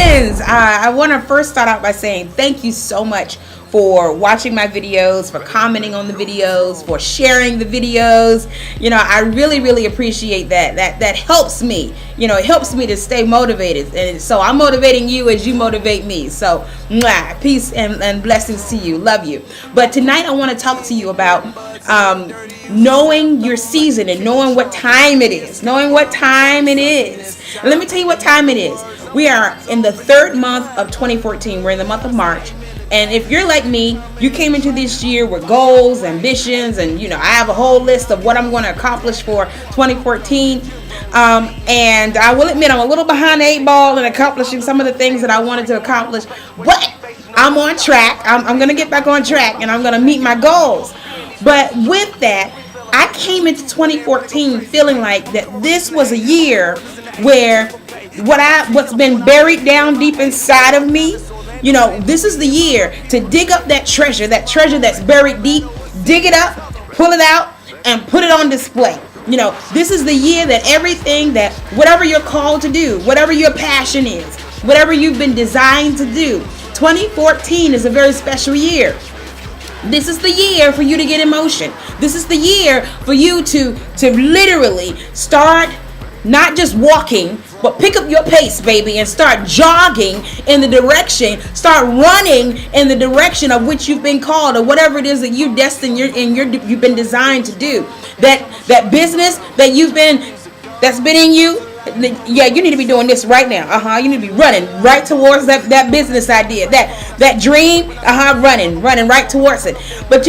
friends, I want to first start out by saying thank you so much for watching my videos, for commenting on the videos, for sharing the videos. I really appreciate that. That helps me. It helps me to stay motivated. And so I'm motivating you as you motivate me. So peace and blessings to you. Love you. But tonight I want to talk to you about knowing your season and knowing what time it is. Knowing what time it is. And let me tell you what time it is. We are in the third month of 2014. We're in the month of March. And if you're like me, you came into this year with goals, ambitions, and I have a whole list of what I'm going to accomplish for 2014. And I will admit I'm a little behind the 8 ball in accomplishing some of the things that I wanted to accomplish, but I'm on track. I'm going to get back on track, and I'm going to meet my goals. But with that, I came into 2014 feeling like that this was a year where what's been buried down deep inside of me. This is the year to dig up that treasure that's buried deep, dig it up, pull it out, and put it on display. This is the year that whatever you're called to do, whatever your passion is, whatever you've been designed to do, 2014 is a very special year. This is the year for you to get in motion. This is the year for you to literally start not just walking, but pick up your pace, baby, and start jogging in the direction, start running in the direction of which you've been called, or whatever it is that you've been designed to do. That business that's been in you. Yeah, you need to be doing this right now. You need to be running right towards that business idea, that dream. Running right towards it. But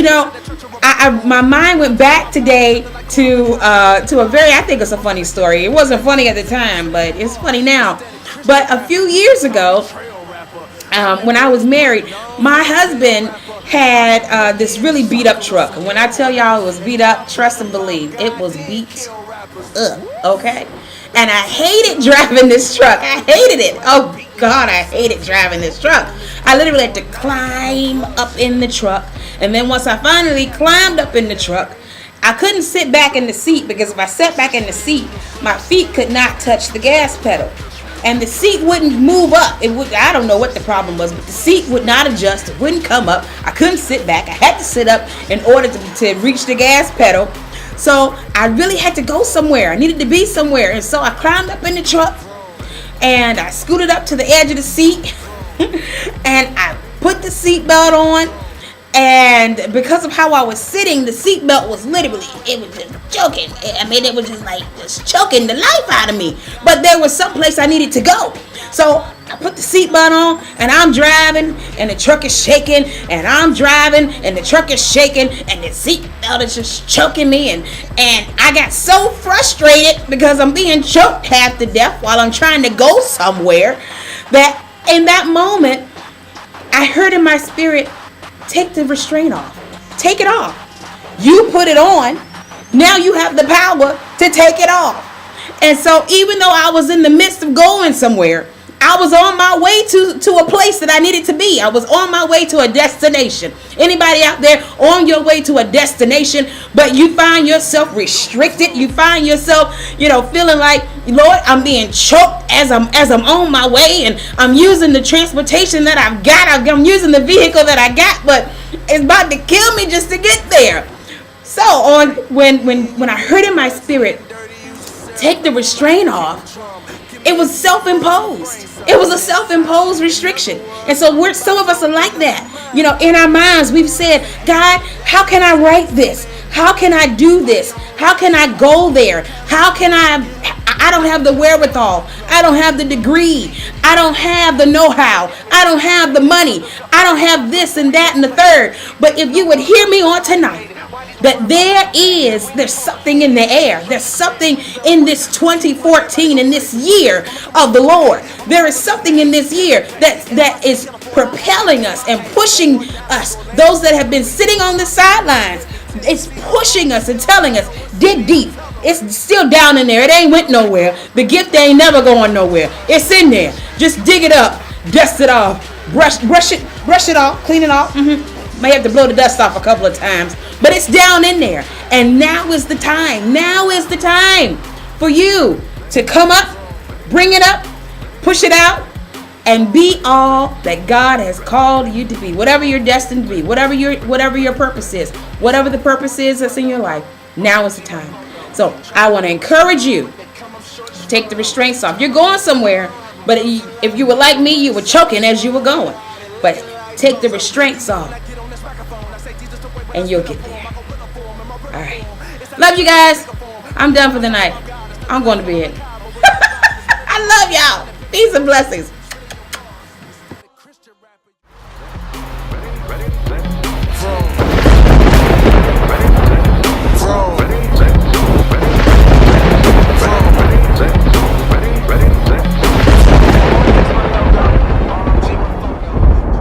my mind went back today to a very, I think it's a funny story. It wasn't funny at the time, but it's funny now. But a few years ago, when I was married, my husband had this really beat up truck. And when I tell y'all it was beat up, trust and believe, it was beat up. Okay. And I hated driving this truck. I hated it. Oh God, I hated driving this truck. I literally had to climb up in the truck. And then once I finally climbed up in the truck, I couldn't sit back in the seat, because if I sat back in the seat, my feet could not touch the gas pedal. And the seat wouldn't move up. I don't know what the problem was, but the seat would not adjust. It wouldn't come up. I couldn't sit back. I had to sit up in order to reach the gas pedal. So I really had to go somewhere. I needed to be somewhere. And so I climbed up in the truck and I scooted up to the edge of the seat and I put the seatbelt on. And because of how I was sitting, the seatbelt was it was just choking. It was just choking the life out of me. But there was someplace I needed to go. So I put the seatbelt on and I'm driving and the truck is shaking, and I'm driving and the truck is shaking and the seatbelt is just choking me. And I got so frustrated because I'm being choked half to death while I'm trying to go somewhere, that in that moment I heard in my spirit, take the restraint off. Take it off. You put it on. Now you have the power to take it off. And so even though I was in the midst of going somewhere, I was on my way to a place that I needed to be. I was on my way to a destination. Anybody out there on your way to a destination, but you find yourself restricted? You find yourself, feeling like, Lord, I'm being choked as I'm on my way, and I'm using the transportation that I've got. I'm using the vehicle that I got, but it's about to kill me just to get there. So when I heard in my spirit, take the restraint off, it was self-imposed. It was a self-imposed restriction. And so some of us are like that. In our minds, we've said, God, how can I write this? How can I do this? How can I go there? How can I don't have the wherewithal. I don't have the degree. I don't have the know-how. I don't have the money. I don't have this and that and the third. But if you would hear me on tonight, that there's something in the air. There's something in this 2014, in this year of the Lord. There is something in this year that is propelling us and pushing us. Those that have been sitting on the sidelines, it's pushing us and telling us, dig deep. It's still down in there. It ain't went nowhere. The gift ain't never going nowhere. It's in there. Just dig it up, dust it off, brush it off, clean it off. May have to blow the dust off a couple of times, but it's down in there. And now is the time. Now is the time for you to come up, bring it up, push it out, and be all that God has called you to be. Whatever you're destined to be, whatever your purpose is, whatever the purpose is that's in your life, now is the time. So I want to encourage you to take the restraints off. You're going somewhere, but if you were like me, you were choking as you were going. But take the restraints off, and you'll get there. All right. Love you guys. I'm done for the night. I'm going to bed. I love y'all. Peace and blessings.